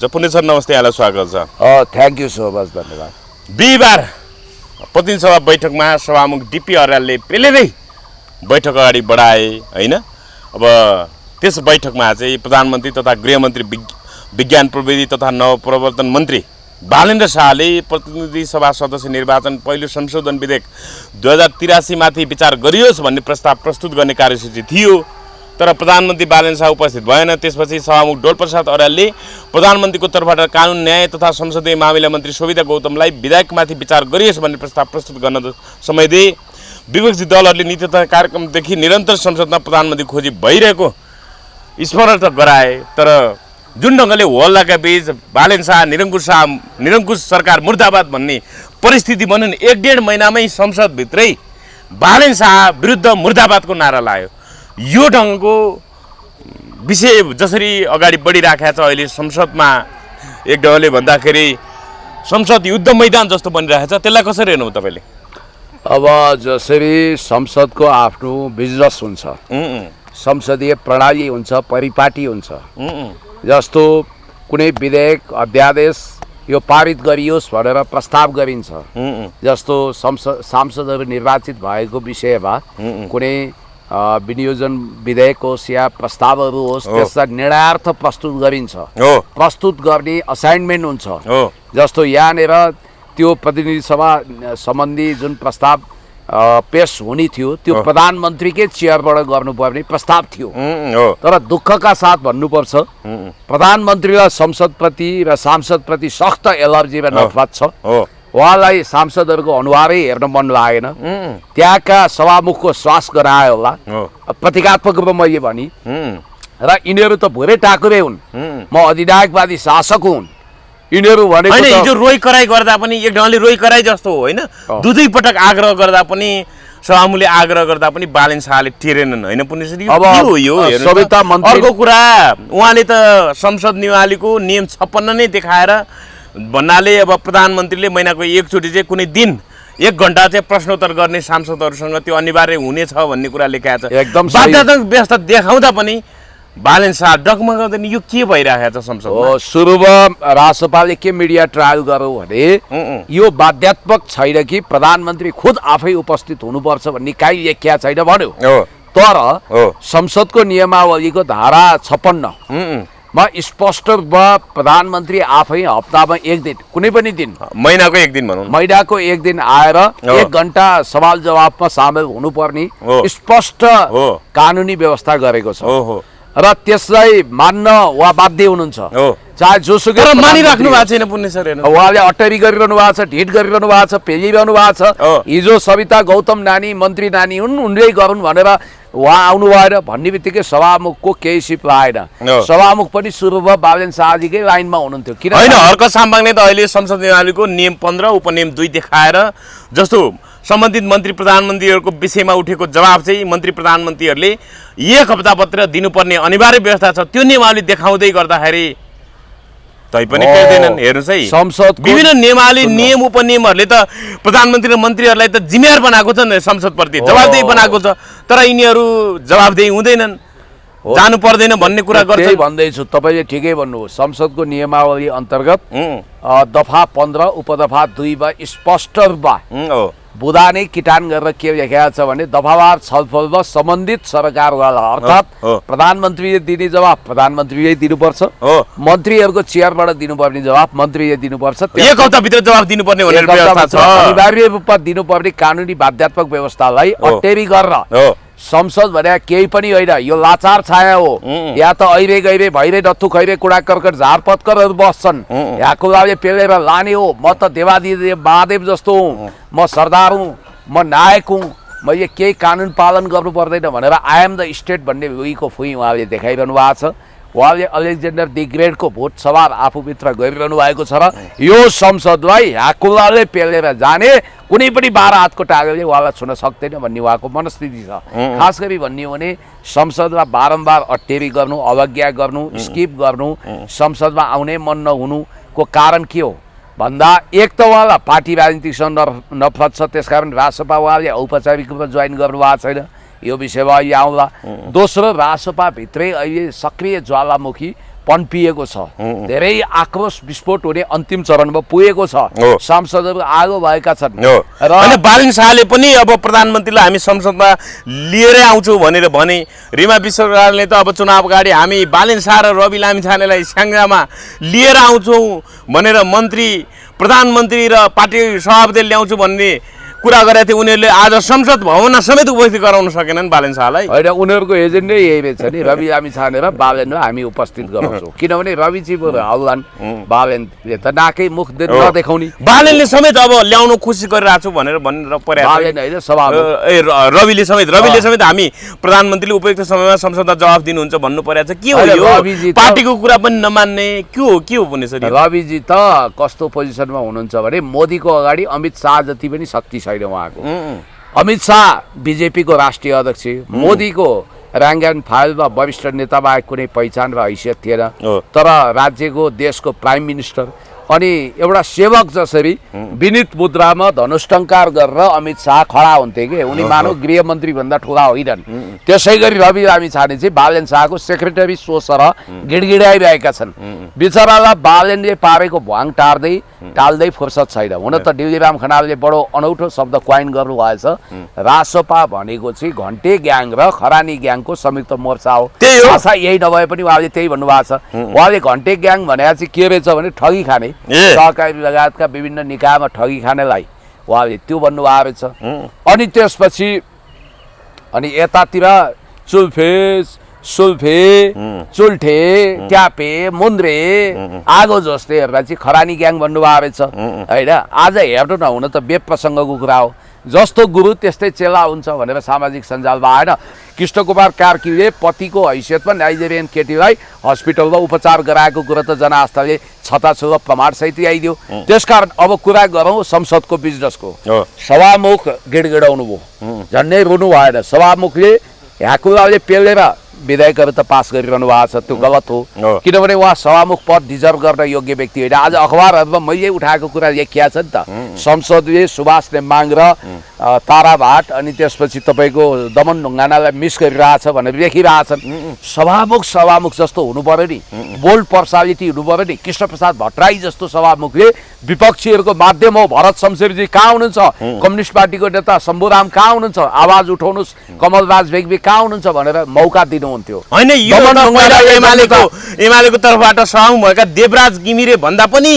हुनुहुन्छ। पुण्य सर नमस्ते, यहाँलाई स्वागत छ। थ्याङ्क यू सो मच, धन्यवाद। बिहिबार प्रतिनिधि सभा बैठकमा सभामुख डिपी अर्यालले पेलेरै बैठक अगाडि बढाए होइन। अब त्यस बैठकमा चाहिँ प्रधानमन्त्री तथा गृहमन्त्री विज्ञान प्रविधि तथा नवप्रवर्तन मन्त्री बालेन्द्र शाहले प्रतिनिधि सभा सदस्य निर्वाचन पहिलो संशोधन विधेयक 2083 माथि विचार गरियोस् भन्ने प्रस्ताव प्रस्तुत गर्ने कार्यसूची थियो। तर प्रधानमन्त्री बालेन्द्र शाह उपस्थित भएन। त्यसपछि सभामुख डोलप्रसाद अर्यालले प्रधानमन्त्रीको तर्फबाट कानुन न्याय तथा संसदीय मामिला मन्त्री शोभिता गौतमलाई विधेयकमाथि विचार गरियोस् भन्ने प्रस्ताव प्रस्तुत गर्न समय दिए। विपक्षी दलहरूले नीति तथा कार्यक्रमदेखि निरन्तर संसदमा प्रधानमन्त्री खोजी भइरहेको स्मरण त गराए, तर जुन ढङ्गले हल्लाका बीच बालेन्द्र शाह निरङ्कुश सरकार मुर्दाबाद भन्ने परिस्थिति बन्यो नि, 1.5 महिनामै संसदभित्रै बालेन्द्र शाह विरुद्ध मुर्दाबादको नारा लायो। यो ढङ्गको विषय जसरी अगाडि बढिराखेको छ अहिले संसदमा, एक ढङ्गले भन्दाखेरि संसद युद्ध मैदान जस्तो बनिरहेको छ, त्यसलाई कसरी हेर्नु तपाईँले? अब जसरी संसदको आफ्नो बिजनेस हुन्छ, संसदीय प्रणाली हुन्छ, परिपाटी हुन्छ, जस्तो कुनै विधेयक अध्यादेश यो पारित गरियोस् भनेर प्रस्ताव गरिन्छ, जस्तो सांसदहरू निर्वाचित भएको विषयमा कुनै विनियोजन विधेयक होस् या प्रस्तावहरू होस्, त्यसलाई निर्णयार्थ प्रस्तुत गरिन्छ, प्रस्तुत गर्ने असाइनमेन्ट हुन्छ। जस्तो यहाँनिर त्यो प्रतिनिधि सभा सम्बन्धी जुन प्रस्ताव पेश हुने थियो त्यो प्रधानमन्त्रीकै चेयरबाट गर्नुपर्ने प्रस्ताव थियो। तर दुःखका साथ भन्नुपर्छ, प्रधानमन्त्रीलाई संसदप्रति र सांसदप्रति सख्त एलर्जी र नफरत छ। उहाँलाई सांसदहरूको अनुहारै हेर्न मन लागेन। त्यहाँका सभामुखको श्वास गरायो होला प्रतीकात्मक रूपमा मैले भनी। र यिनीहरू त भुरे टाकुरे हुन्, म अधिनायकवादी शासक हुन्। यिनीहरू भनेको हिजो रोइ कराई गर्दा पनि एक ढङ्गले रोइ कराई जस्तो हो होइन। दुई पटक आग्रह गर्दा पनि सभामुखले आग्रह गर्दा पनि बालेन्द्र शाहले टेरेनन् होइन। पुण्यश्री अर्को कुरा, उहाँले त संसद निवालीको नियम 56 नै देखाएर भन्नाले अब प्रधानमन्त्रीले महिनाको एकचोटि चाहिँ कुनै दिन 1 घण्टा चाहिँ प्रश्नोत्तर गर्ने सांसदहरूसँग त्यो अनिवार्य हुनेछ भन्ने कुरा लेखाएको छ। एकदम बाध्यतात्मक व्यवस्था देखाउँदा पनि बालेन्द्र शाह डगमगाउँदैन। यो के भइरहेको छ संसदमा? सुरुमा रासपाले के मिडिया ट्रायल गर्यो भने यो बाध्यात्मक छैन कि प्रधानमन्त्री खुद आफै उपस्थित हुनुपर्छ भन्ने काहीँ लेखिया छैन भन्यो। तर संसदको नियमावलीको धारा 56 मा स्पष्ट रूपमा प्रधानमन्त्री आफै हप्तामा 1 दिन, कुनै पनि दिन, महिनाको 1 दिन भनौँ, महिनाको 1 दिन आएर 1 घण्टा सवाल जवाफमा सामेल हुनुपर्ने स्पष्ट कानुनी व्यवस्था गरेको छ। र त्यसलाई मान्न उहाँ बाध्य हुनुहुन्छ, चाहे जोसुकै मानिराख्नु भएको छैन। पुण्य सर उहाँले अट्टरी गरिरहनु भएको छ, ढिट गरिरहनु भएको छ, पेलिरहनु भएको छ। हिजो सविता गौतम नानी मन्त्री नानी हुन्, उनले गरून् भनेर उहाँ आउनु भएन भन्ने बित्तिकै सभामुखको केही सिप लागेन। सभामुख पनि सुरुमा बालेन्द्र शाहजीकै लाइनमा हुनुहुन्थ्यो। किन होइन, हर्क साम्बाङले त अहिले संसद निवालीको नियम 15 उपनियम 2 देखाएर जस्तो सम्बन्धित मन्त्री प्रधानमन्त्रीहरूको विषयमा उठेको जवाब चाहिँ मन्त्री प्रधानमन्त्रीहरूले 1 हप्ताभित्र दिनुपर्ने अनिवार्य व्यवस्था छ, त्यो नियमावली देखाउँदै गर्दाखेरि तै पनि पेर्दैनन्। हेर्नुहोस् है, संसद विभिन्न नियमावली नियम उपनियमहरूले त प्रधानमन्त्री र मन्त्रीहरूलाई त जिम्मेवार बनाएको छ नि, संसदप्रति जवाबदेही बनाएको छ। तर यिनीहरू जवाबदेही हुँदैनन्, जानु पर्दैन भन्ने कुरा गर्छ। भन्दैछु, तपाईँले ठिकै भन्नुभयो। संसदको नियमावली अन्तर्गत दफा 15 उपदफा 2 मा स्पष्ट रूपमा बुधा नै किटान गरेर के लेखेको छ भने दफावार छलफलमा सम्बन्धित सरकारवाला अर्थात् प्रधानमन्त्रीले दिने जवाब प्रधानमन्त्रीले दिनुपर्छ, मन्त्रीहरूको चेयरबाट दिनुपर्ने जवाब मन्त्रीले दिनुपर्छ। 1 हप्ताभित्र जवाब दिनुपर्ने भनेर व्यवस्था छ। अनिवार्य रूपमा दिनुपर्ने कानुनी बाध्यात्मक व्यवस्थालाई अटेरी गरेर संसद भने केही पनि होइन, यो लाचार छाया हो। यहाँ त अहिले गइरे भइरे नथु खैरे कुडा कर्कट झार पत्करहरू बस्छन्। यहाँको लागि पेलेर लाने हो। म त देवादिदेव महादेव जस्तो हुँ, म सरदार हुँ, म नायक हुँ, मैले केही कानुन पालन गर्नु पर्दैन भनेर आई एम द स्टेट भन्ने उहीको फुई उहाँले देखाइरहनु भएको छ। उहाँले अलेक्जेन्डर दि ग्रेटको भोट सवार आफूभित्र गरिरहनु भएको छ र यो संसदलाई ह्याकुलाले पेलेर जाने कुनै पनि 12 हातको टागोले उहाँलाई छुन सक्दैन भन्ने उहाँको मनस्थिति छ। खास गरी भन्ने हो भने संसदमा बारम्बार अट्टेरी गर्नु, अवज्ञा गर्नु, स्किप गर्नु, संसदमा आउनै मन नहुनुको कारण के हो भन्दा एक त उहाँलाई पार्टी राजनीतिसँग नफरत छ, त्यसकारण रासपा उहाँले औपचारिक रूपमा जोइन गर्नुभएको छैन, यो विषयमा अहिले आउँला। दोस्रो, रासपा भित्रै अहिले सक्रिय ज्वालामुखी पन्पिएको छ, धेरै आक्रोश विस्फोट हुने अन्तिम चरणमा पुगेको छ, हो। सांसदहरू आगो भएका छन् हो। र अनि बालिन शाहले पनि अब प्रधानमन्त्रीलाई हामी संसदमा लिएरै आउँछौँ भनेर भने। रिमा विश्वकर्माले त अब चुनाव अगाडि हामी बालिन शाह र रवि लामिछानेलाई स्याङ्जामा लिएर आउँछौँ भनेर मन्त्री प्रधानमन्त्री र पार्टी सभापति ल्याउँछु भन्ने कुरा गरेका थिए। उनीहरूले आज संसद भवनमा समेत उपस्थित गराउन सकेनन् बालेन शाहलाई। होइन, उनीहरूको एजेन्डै यही रहेछ नि, रवि लामिछाने र बालेनलाई हामी उपस्थित गराउँछौँ, किनभने रविजी आउलान्, बालेनले त नाकै मुख नदेखाउने। बालेनले समेत अब ल्याउनु खुसी गरिरहेको छु भनेर परेको बालेन होइन, सभामुख रविले समेत हामी प्रधानमन्त्रीले उपयुक्त समयमा संसदमा जवाफ दिनुहुन्छ भन्नु परेको छ। के हो यो पार्टीको कुरा पनि नमान्ने? के हो पुण्य सर? रविजी त कस्तो पोजिसनमा हुनुहुन्छ भने मोदीको अगाडि अमित शाह जति पनि शक्ति छैन उहाँको। अमित शाह बिजेपीको राष्ट्रिय अध्यक्ष, मोदीको ऱ्याङ्क एन्ड फाइलमा वरिष्ठ नेता बाहेक कुनै पहिचान र हैसियत थिएन, तर राज्यको देशको प्राइम मिनिस्टर अनि एउटा सेवक जसरी विनीत मुद्रामा धनुष्टङ्कार गरेर अमित शाह खडा हुन्थे कि उनी मानव गृहमन्त्री भन्दा ठुला होइनन्। त्यसै गरी रवि लामिछाने चाहिँ बालेन शाहको सेक्रेटरी सोचेर गिडगिडाइरहेका छन्। बिचरालाई बालेनले पारेको भ्वाङ टाल्दै फुर्सद छैन। हुन त डिल्लीराम खनालले बडो अनौठो शब्द क्वाइन गर्नुभएछ, रासोपा भनेको चाहिँ घन्टे ग्याङ र खरानी ग्याङको संयुक्त मोर्चा हो। भाषा यही नभए पनि उहाँले त्यही भन्नुभएको छ। उहाँले घन्टे ग्याङ भनेको चाहिँ के रहेछ भने ठगी खाने, सहकारी लगायतका विभिन्न निकायमा ठगी खानेलाई उहाँले त्यो भन्नुभएको रहेछ। अनि त्यसपछि अनि यतातिर सुल्फे चुल्ठे ट्यापे मुन्द्रे आगो जस्तैहरूलाई चाहिँ खरानी ग्याङ भन्नुभएको रहेछ होइन। आज हेर्नु न, हुन त बेप्रसङ्गको कुरा हो, जस्तो गुरु त्यस्तै चेला हुन्छ भनेर सामाजिक सञ्जालमा आएन। कृष्णकुमार कार्कीले पतिको हैसियतमा नाइजेरियन केटीलाई हस्पिटलमा उपचार गराएको कुरा त जनआस्थाले छताछुता प्रमाणसहित ल्याइदियो। त्यसकारण अब कुरा गरौँ संसदको बिजनेसको। सभामुख गिडगिडाउनु भयो, झन्डै रुनु भएन। सभामुखले ह्याकुलाले पेलेर विधेयकहरू त पास गरिरहनु भएको छ, त्यो गलत हो, किनभने उहाँ सभामुख पद डिजर्भ गर्न योग्य व्यक्ति होइन। आज अखबारहरूमा मैले उठाएको कुरा लेखिया छ नि त, संसदले सुभाष नेम्बाङ र तारा भाट अनि त्यसपछि तपाईँको दमन ढुङ्गानालाई मिस गरिरहेछ भनेर लेखिरहेछन्। सभामुख जस्तो हुनु पर्यो नि, बोल्ड पर्सनालिटी हुनु पर्यो नि। कृष्णप्रसाद भट्टराई जस्तो सभामुखले विपक्षीहरूको माध्यम हो, भरत शमशेरजी कहाँ हुनुहुन्छ, कम्युनिस्ट पार्टीको नेता शम्भुराम कहाँ हुनुहुन्छ, आवाज उठाउनुहोस्, कमलराज बेग्बी कहाँ हुनुहुन्छ भनेर मौका दिनुहुन्थ्यो। होइन, यो एमालेको तर्फबाट सभामुख भएका देवराज घिमिरे भन्दा पनि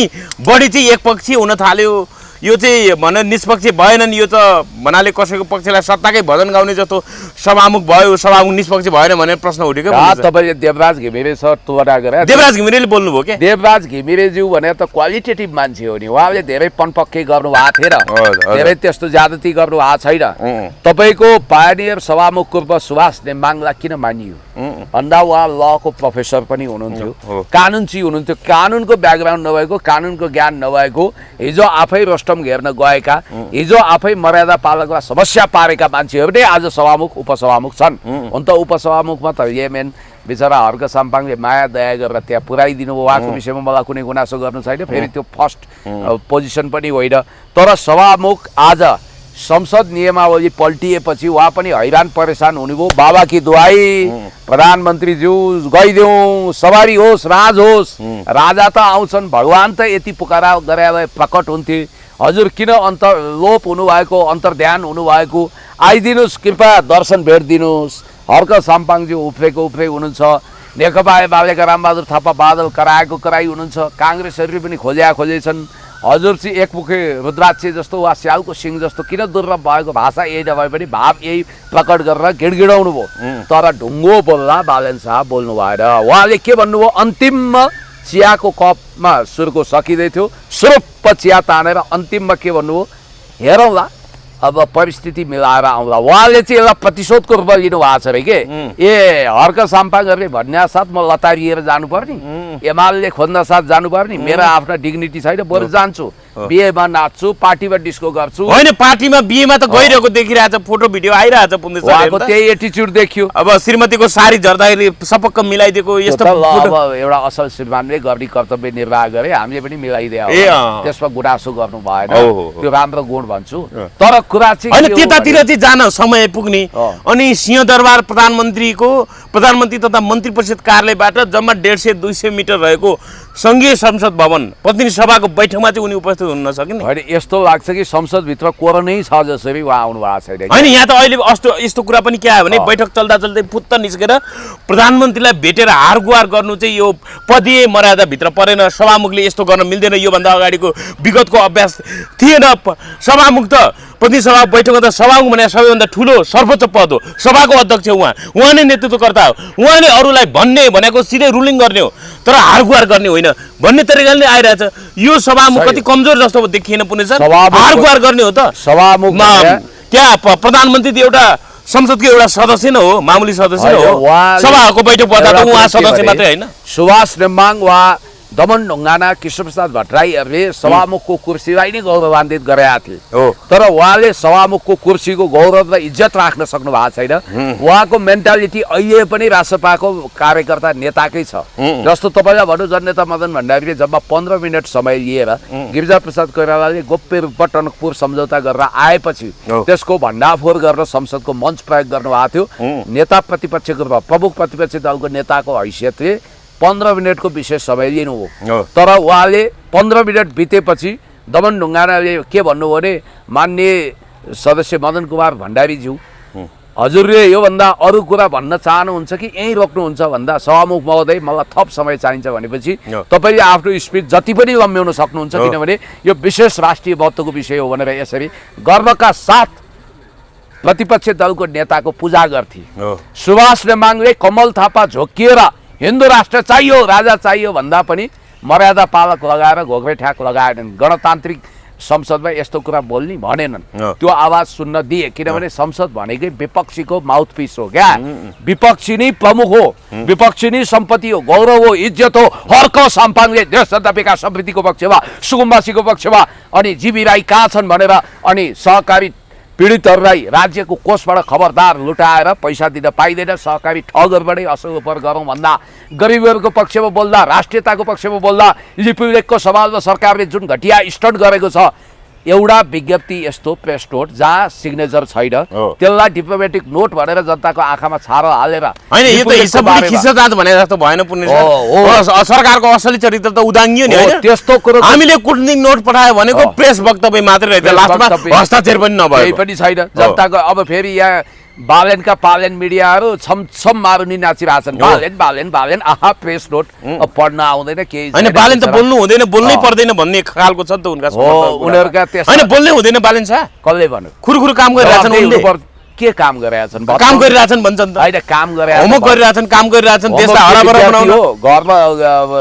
बढी चाहिँ एकपक्षी हुन थाल्यो। यो चाहिँ भने निष्पक्ष भएनन्, यो त भन्नाले कसैको पक्षलाई सत्ताकै भजन गाउने जस्तो सभामुख भयो, सभामुख निष्पक्ष भएन भनेर प्रश्न उठेको। तपाईँले देवराज घिमिरे सर तुलना गरे, देवराज घिमिरेले बोल्नुभयो के? देवराज घिमिरेज्यू भने त क्वालिटेटिभ मान्छे हो नि, उहाँले धेरै पनपक्कै गर्नु भएको थिएन, धेरै त्यस्तो ज्यादती गर्नु भएको छैन। तपाईँको पायनियर सभामुखको रूपमा सुभाष नेम्बाङलाई किन मानियो भन्दा उहाँ लको प्रोफेसर पनि हुनुहुन्थ्यो, कानुनची हुनुहुन्थ्यो, कानुनको ब्याकग्राउन्ड नभएको, कानुनको ज्ञान नभएको, हिजो आफै रोस्टम घेर्न गएका, हिजो आफै मर्यादा पालकलाई समस्या पारेका मान्छेहरू नै आज सभामुख उपसभामुख छन्। हुन त उपसभामुखमा त येमेन बिचरा हर्क साम्पाङले माया दया गरेर त्यहाँ पुऱ्याइदिनु भयो, उहाँको विषयमा मलाई कुनै गुनासो गर्नु छैन, फेरि त्यो फर्स्ट पोजिसन पनि होइन। तर सभामुख आज संसद नियमावली पल्टिएपछि उहाँ पनि हैरान परेशान हुनुभयो। बाबा की दुहाई प्रधानमन्त्रीज्यू गइदेऊ, सवारी होस्, राज होस्, राजा त आउँछन्, भगवान त यति पुकारा गरे प्रकट हुन्थे, हजुर किन लोप हुनुभएको, अन्तर्ध्यान हुनुभएको, आइदिनुहोस्, कृपया दर्शन भेट दिनुहोस्। हर्क साम्पाङज्यू उफ्रेको उफ्रे हुनुहुन्छ, नेकपा एमालेका रामबहादुर थापा बादल कराएको कराई हुनुहुन्छ, काङ्ग्रेसहरूले पनि खोजेछन्। हजुर चाहिँ एकमुखे रुद्राक्ष जस्तो वा स्यालको सिंह जस्तो किन दुर्लभ भएको, भाषा यही नभए पनि भाव यही प्रकट गरेर गिडगिडाउनु भयो। तर ढुङ्गो बोल्दा बालेन शाह बोल्नु भएन। उहाँले के भन्नुभयो, अन्तिममा चियाको कपमा सुर्को सकिँदै थियो, सुरुप्प चिया तानेर अन्तिममा के भन्नुभयो, हेरौँला अब परिस्थिति मिलाएर आउँला। उहाँले चाहिँ यसलाई प्रतिशोधको रूपमा लिनु भएको छ अरे के, ए हर्क साम्पाङहरूले भन्ने साथ म लतारिएर जानुपर्ने, एमाले खोज्न साथ जानुपर्ने, मेरो आफ्ना डिग्निटी छैन, बरु जान्छु बिहेमा नाच्छु, पार्टीमा डिस्को गर्छु। होइन पार्टीमा बिहेमा त गइरहेको देखिरहेछ, फोटो भिडियो आइरहेछ पुण्य उहाँको त्यही एटिच्युड देखियो। अब श्रीमतीको साडी झर्दाखेरि सपक्क मिलाइदिएको यस्तो अब एउटा असल श्रीमानले गर्ने कर्तव्य निर्वाह गरे, हामीले पनि मिलाइदियो। त्यसमा गुनासो गर्नु भएन, त्यो राम्रो गुण भन्छु। तर कुरा चाहिँ होइन त्यतातिर चाहिँ जान समय पुग्ने अनि सिंहदरबार प्रधानमन्त्री तथा मन्त्री परिषद कार्यालयबाट जम्मा 150-200 मिटर रहेको सङ्घीय संसद भवन प्रतिनिधि सभाको बैठकमा चाहिँ उनी उपस्थित हुन नसकिन्। होइन यस्तो लाग्छ कि संसदभित्र कोरोनै छ जसरी उहाँ आउनु भएको छैन। होइन यहाँ त अहिले यस्तो कुरा पनि के आयो भने बैठक चल्दा चल्दै फुत्त निस्केर प्रधानमन्त्रीलाई भेटेर हार गुहार गर्नु चाहिँ यो पदीय मर्यादाभित्र परेन, सभामुखले यस्तो गर्न मिल्दैन, योभन्दा अगाडिको विगतको अभ्यास थिएन। सभामुख त प्रतिनिधि सभा बैठकमा त सभामुख भने सबैभन्दा ठुलो सर्वोच्च पद हो, सभाको अध्यक्ष उहाँ नै नेतृत्वकर्ता हो, उहाँले अरूलाई भन्ने भनेको सिधै रुलिङ गर्ने हो, तर हार गुहार गर्ने होइन भन्ने तरिकाले नै आइरहेछ। यो सभामुख कति कमजोर जस्तो देखिएन पुण्य सर, हार गुहार गर्ने हो त सभामुखमा। क्या प्रधानमन्त्री त एउटा संसदको एउटा सदस्य नै हो, मामुली सदस्य नै हो, सभाको बैठक बस्दा त उहाँ सदस्य मात्रै होइन। सुभाष नेम्बाङ वा दमन ढुङ्गाना कृष्णप्रसाद भट्टराईहरूले सभामुखको कुर्सीलाई नै गौरवान्वित गरेका थिए, तर उहाँले सभामुखको कुर्सीको गौरव र इज्जत राख्न सक्नु भएको छैन। उहाँको मेन्टालिटी अहिले पनि रासपाको कार्यकर्ता नेताकै छ। जस्तो तपाईँलाई भन्नु, जननेता मदन भण्डारीले जम्मा 15 मिनट समय लिएर गिरिजाप्रसाद कोइरालाले गोप्य रूपमा टनकपुर सम्झौता गरेर आएपछि त्यसको भण्डाफोर गरेर संसदको मञ्च प्रयोग गर्नुभएको थियो। नेता प्रतिपक्षको प्रमुख प्रतिपक्षी दलको नेताको हैसियतले 15 मिनटको विशेष समय लिनु हो, तर उहाँले 15 मिनट बितेपछि दमन ढुङ्गानाले के भन्नुभयो भने, माननीय सदस्य मदन कुमार भण्डारीज्यू, हजुरले योभन्दा अरू कुरा भन्न चाहनुहुन्छ कि यहीँ रोक्नुहुन्छ भन्दा सभामुख महोदय मलाई थप समय चाहिन्छ भनेपछि तपाईँले आफ्नो स्पिच जति पनि लम्ब्याउन सक्नुहुन्छ, किनभने यो विशेष राष्ट्रिय महत्त्वको विषय हो भनेर यसरी गर्वका साथ प्रतिपक्ष दलको नेताको पूजा गर्थे। सुभाष नेम्बाङले कमल थापा झोकिएर हिन्दू राष्ट्र चाहियो, राजा चाहियो भन्दा पनि मर्यादा पालक लगाएर घोक्रे ठ्याक लगाएनन्। गणतान्त्रिक संसदमा यस्तो कुरा बोल्ने भनेनन्, त्यो आवाज सुन्न दिए, किनभने संसद भनेकै विपक्षीको माउथपिस हो। क्या विपक्षी नै प्रमुख हो, विपक्षी नै सम्पत्ति हो, गौरव हो, इज्जत हो। हर्क साम्पाङले देश जनता विकास समृद्धिको पक्षमा, सुकुम्बासीको पक्षमा, अनि जीवी राई कहाँ छन् भनेर अनि सहकारी पीडितहरूलाई राज्यको कोषबाट खबरदार लुटाएर पैसा दिन पाइँदैन, सहकारी ठगहरूबाटै असर उपर गरौँ भन्दा, गरिबहरूको पक्षमा बोल्दा, राष्ट्रियताको पक्षमा बोल्दा, लिपुलेखको सवालमा सरकारले जुन घटिया स्टन्ट गरेको छ, एउटा विज्ञप्ति यस्तो प्रेस नोट जहाँ सिग्नेचर छैन, त्यसलाई डिप्लोमेटिक नोट भनेर जनताको आँखामा छारो हालेर होइन, यो त हिसाबले खिस्साजात भने जस्तो भएन पुण्य सर। सरकारको असली चरित्र त उदाङ्गियो नि होइन, त्यस्तो कुरो हामीले कुटनीतिक नोट पठायो भनेको प्रेस वक्तव्य मात्रै रहेछ, लास्टमा हस्ताक्षर पनि नभयो, केही पनि छैन जनताको। अब फेरि यहाँ बालेनका पालेन मिडियाहरू छम मारुनी नाचिरहेछन्, बालेन आहा प्रेस नोट पढ्न आउँदैन, केही होइन। बालेन त बोल्नु हुँदैन, बोल्नै पर्दैन भन्ने खालको छ नि त उनका उनीहरूका। होइन बोल्नै हुँदैन बालेन छ, कसले भन्नु, खुरखुर काम गरिरहेछन् उनले, के काम गरिरहेछन्, काम गरिरहेछन् भन्छन् त, होइन काम होमवर्क गरिरहेछन्, काम गरिरहेछन्, देशलाई हराभरा बनाउन, घरमा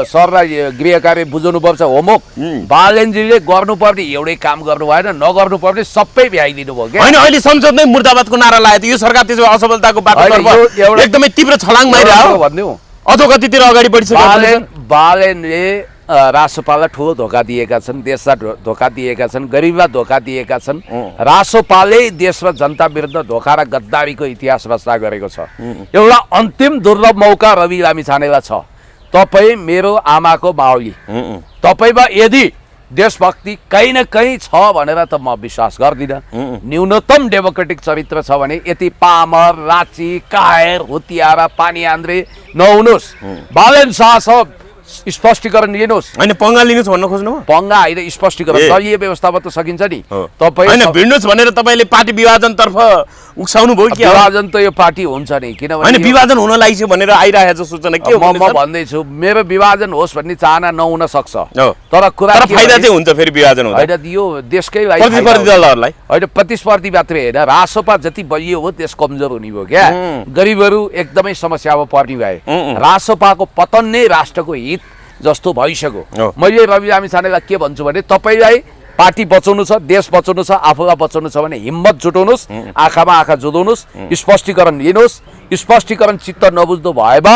सरलाई गृह कार्य बुझाउनु पर्छ, होमवर्क बालेनजीले गर्नुपर्ने एउटै काम गर्नु भएन, नगर्नुपर्ने सबै भ्याइदिनु भयो। क्या होइन अहिले संसदमै मुर्दाबादको नारा लगायो, यो सरकार त्यसो असफलताको बाटोतर्फ एकदमै तीव्र छलाङ मारिरहेको भन्नु, अधोगतितिर अगाडि बढिसक्यो। बालेनले रासोपालाई ठुलो धोका दिएका छन्, देशलाई धोका दिएका छन्, गरिबलाई धोका दिएका छन्। रासोपाले देश र जनता विरुद्ध धोका र गद्दारीको इतिहास रचना गरेको छ। एउटा अन्तिम दुर्लभ मौका रवि लामिछानेलाई छ। तपाईँ मेरो आमाको माउली, तपाईँमा यदि देशभक्ति कहीँ न कहीँ छ भनेर त म विश्वास गर्दिनँ। न्यूनतम डेमोक्रेटिक चरित्र छ भने यति पामर, राची, कायर, हुतियारा, पानी आन्द्रे नहुनुहोस्। बालेन शाह स्पष्टीकरण लिनुहोस्। होइन पंगा लिनुहोस् भन्न खोज्नु, पंगा होइन स्पष्टीकरण, दलीय व्यवस्थामा त सकिन्छ नि। तपाईँ होइन भिड्नुहोस् भनेर तपाईँले पार्टी विभाजनतर्फ उक्साउनु भयो कि? विभाजन त यो पार्टी हुन्छ नि, किनभने होइन विभाजन हुन लागेछ भनेर आइरहेको सूचना के हो? म भन्दैछु मेरो विभाजन होस् भन्ने चाहना नहुन सक्छ, तर कुरा फाइदा चाहिँ हुन्छ फेरि विभाजन हुँदा। होइन यो देशकै लागि प्रतिस्पर्धी दलहरूलाई होइन, प्रतिस्पर्धी मात्रै होइन, रासोपा जति बलियो हो देश कमजोर हुने भयो। क्या गरिबहरू एकदमै समस्यामा पर्ने भए, रासोपाको पतन नै राष्ट्रको हित जस्तो भइसक्यो। मैले रवि लामिछानेलाई के भन्छु भने, तपाईँलाई पार्टी बचाउनु छ, देश बचाउनु छ, आफूलाई बचाउनु छ भने हिम्मत जुटाउनुहोस्, आँखामा आँखा जुदाउनुहोस्, स्पष्टीकरण लिनुहोस्। स्पष्टीकरण चित्त नबुझ्नु भएमा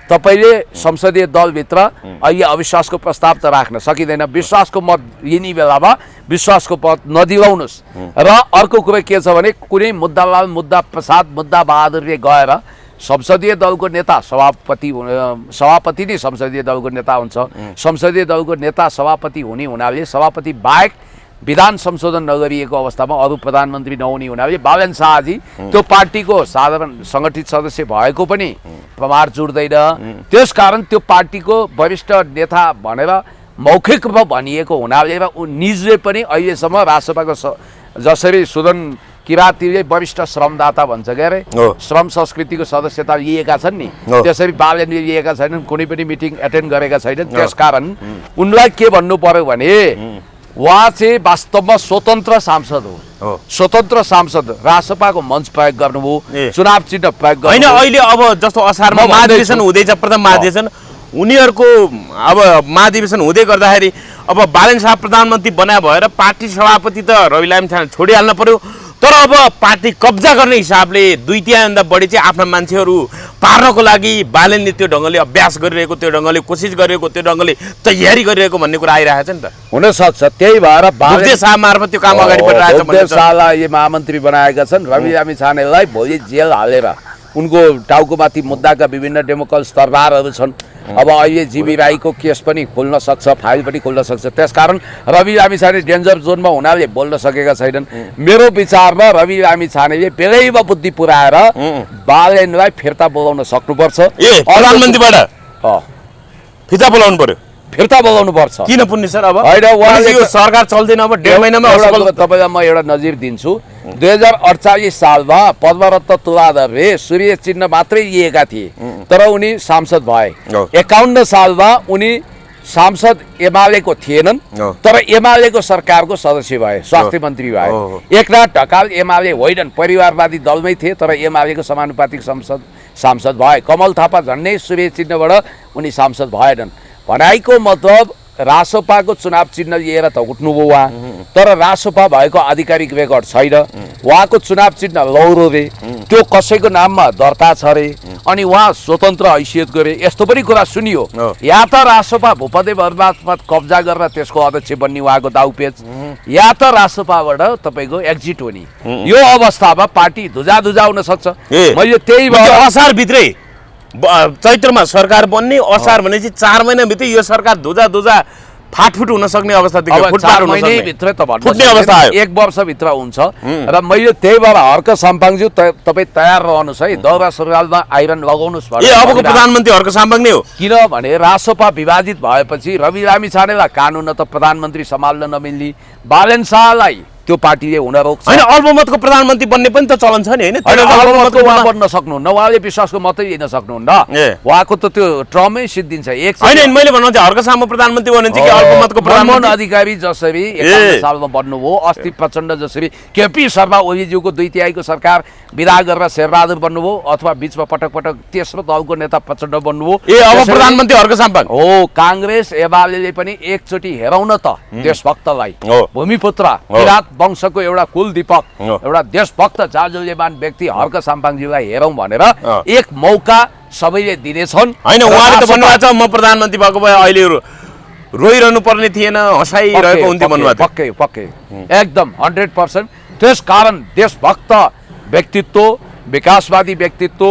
तपाईँले संसदीय दलभित्र अहिले अविश्वासको प्रस्ताव त राख्न सकिँदैन। विश्वासको मत यिनी बेलामा विश्वासको मत नदिलाउनुहोस्। र अर्को कुरो के छ भने कुनै मुद्दालाल, मुद्दा प्रसाद, मुद्दा बहादुरले गएर संसदीय दलको नेता सभापति नै संसदीय दलको नेता हुन्छ। संसदीय दलको नेता सभापति हुने हुनाले सभापति बाहेक विधान संशोधन नगरिएको अवस्थामा अरू प्रधानमन्त्री नहुने हुनाले बालन शाहजी त्यो पार्टीको साधारण सङ्गठित सदस्य भएको पनि प्रमाण जुट्दैन। त्यसकारण त्यो पार्टीको वरिष्ठ नेता भनेर मौखिक रूपमा भनिएको हुनाले र निजले पनि अहिलेसम्म राष्ट्रसभाको जसरी सुदन किरातीले वरिष्ठ श्रमदाता भन्छ के अरे, श्रम संस्कृतिको सदस्यता लिएका छन् नि, त्यसरी बालनले लिएका छैनन्, कुनै पनि मिटिङ एटेन्ड गरेका छैनन्। त्यसकारण उनलाई के भन्नु पर्यो भने उहाँ चाहिँ वास्तवमा स्वतन्त्र सांसद हो। स्वतन्त्र सांसद, राष्ट्रसभाको मञ्च प्रयोग गर्नुभयो, चुनाव चिन्ह प्रयोग गर्नु। होइन, अहिले अब जस्तो असारमा महाधिवेशन हुँदैछ, प्रथम महाधिवेशन, उनीहरूको अब महाधिवेशन हुँदै गर्दाखेरि अब बालन शाह प्रधानमन्त्री बनाए भएर पार्टी सभापति त रवि लामी छाने छोडिहाल्न पर्यो। तर अब पार्टी कब्जा गर्ने हिसाबले 2/3 बढी चाहिँ आफ्ना मान्छेहरू पार्नको लागि बालनले त्यो ढङ्गले अभ्यास गरिरहेको, त्यो ढङ्गले कोसिस गरिरहेको, त्यो ढङ्गले तयारी गरिरहेको भन्ने कुरा आइरहेको छ नि त। हुनसक्छ त्यही भएर दुग्धे शाह मार्फत त्यो काम अगाडि बढिरहेको छ। दुग्धे शाहलाई महामन्त्री बनाएका छन्। रवि लामी छानेलाई भोलि जेल हालेर उनको टाउकोमाथि मुद्दाका विभिन्न डेमोक्रेटिक स्तरबारहरू छन्। अब अहिले जीवी राईको केस पनि खुल्न सक्छ, फाइल पनि खुल्न सक्छ। त्यसकारण रवि लामी छाने डेन्जर जोनमा हुनाले बोल्न सकेका छैनन्। मेरो विचारमा रवि लामी छानेले बेलैमा बुद्धि पुऱ्याएर बालनलाई फिर्ता बोलाउन सक्नुपर्छ। प्रधानमन्त्रीबाट फिर्ता बोलाउनु पर्यो, फिर्ता बोलाउनु पर्छ। किन पुग्ने सर? अब होइन, उहाँले यो सरकार चल्दैन, अब 1.5 महिनामा तपाईँलाई म एउटा नजिर दिन्छु। 2048 सालमा पद्मरत्न तुलाधरले सूर्य चिन्ह मात्रै लिएका थिए, तर उनी सांसद भए। 51 सालमा उनी सांसद एमालेको थिएनन्, तर एमालेको सरकारको सदस्य भए, स्वास्थ्य मन्त्री भए। एकनाथ ढकाल एमाले होइनन्, परिवारवादी दलमै थिए, तर एमालेको समानुपातिक सांसद भए। कमल थापा झन्डै सूर्य चिन्हबाट उनी सांसद भएनन्। भनाइको मतलब रासोपाको चुनाव चिन्ह लिएर त उठ्नुभयो उहाँ, तर रासोपा भएको आधिकारिक रेकर्ड छैन। उहाँको चुनाव चिन्ह लौरो रे, त्यो कसैको नाममा दर्ता छ रे, अनि उहाँ स्वतन्त्र हैसियत गरे, यस्तो पनि कुरा सुनियो। या त रासोपा भूपदेव मार्फत कब्जा गरेर त्यसको अध्यक्ष बन्ने उहाँको दाउपेच, या त रासोपाबाट तपाईँको एक्जिट हुने। यो अवस्थामा पार्टी धुजा हुन सक्छ। मैले त्यही असारभित्रै चैत्रमा सरकार बन्ने, असार भनेपछि 4 महिनाभित्रै यो सरकार धुजा फाटफुट हुन सक्ने अवस्था देखियो। 4 महिनाभित्रै त फुट्ने अवस्था आयो, 1 वर्षभित्र हुन्छ। र मैले त्यही भएर हर्क साम्पाङज्यू तपाईँ तयार रहनुहोस् है, दौरा सुरुवालमा आइरन लगाउनुहोस्। अबको प्रधानमन्त्री हर्क साम्पाङ नै हो। किनभने रासोपा विभाजित भएपछि रवि लामी छानेलाई कानुन त प्रधानमन्त्री सम्हाल्न नमिल्ने, बालन शाहलाई त्यो पार्टीले हुन रोक्छ। होइन, अल्पमतको प्रधानमन्त्री बन्ने पनि त चलन छ नि, होइन? अल्पमतको उहाँ बन्न सक्नुहुन्न, उहाँले विश्वासको मतै लिन सक्नुहुन्न। उहाँको त त्यो ट्रमै सिद्धिन्छ। होइन, मैले भन्नु चाहिँ हर्क साम्पा प्रधानमन्त्री बन्ने चाहिँ अल्पमतको मनमोहन अधिकारी जसरी 51 सालमा बन्नुभयो, अस्ति प्रचण्ड जसरी केपी शर्मा ओलीज्यूको 2/3 सरकार विदा गरेर शेरबहादुर बन्नुभयो, अथवा बिचमा पटक तेस्रो दलको नेता प्रचण्ड बन्नुभयो। अब प्रधानमन्त्री हर्क साम्पा हो। काङ्ग्रेस एमाले पनि एकचोटि हेरौँ न त देशभक्तलाई, भूमिपुत्र किराँत वंशको एउटा कुल दीपक, एउटा देशभक्त जाजुल्यमान व्यक्ति हर्क साम्पाङज्यूलाई हेरौँ भनेर एक मौका सबैले दिनेछन्। होइन, उहाँले त भन्नुभएको छ म प्रधानमन्त्री भएको भए अहिले रोइरहनु पर्ने थिएन, हँसाइरहेको हुन्थ्यो भन्नुभएको। पक्कै एकदम 100%। त्यसकारण देशभक्त व्यक्तित्व, विकासवादी व्यक्तित्व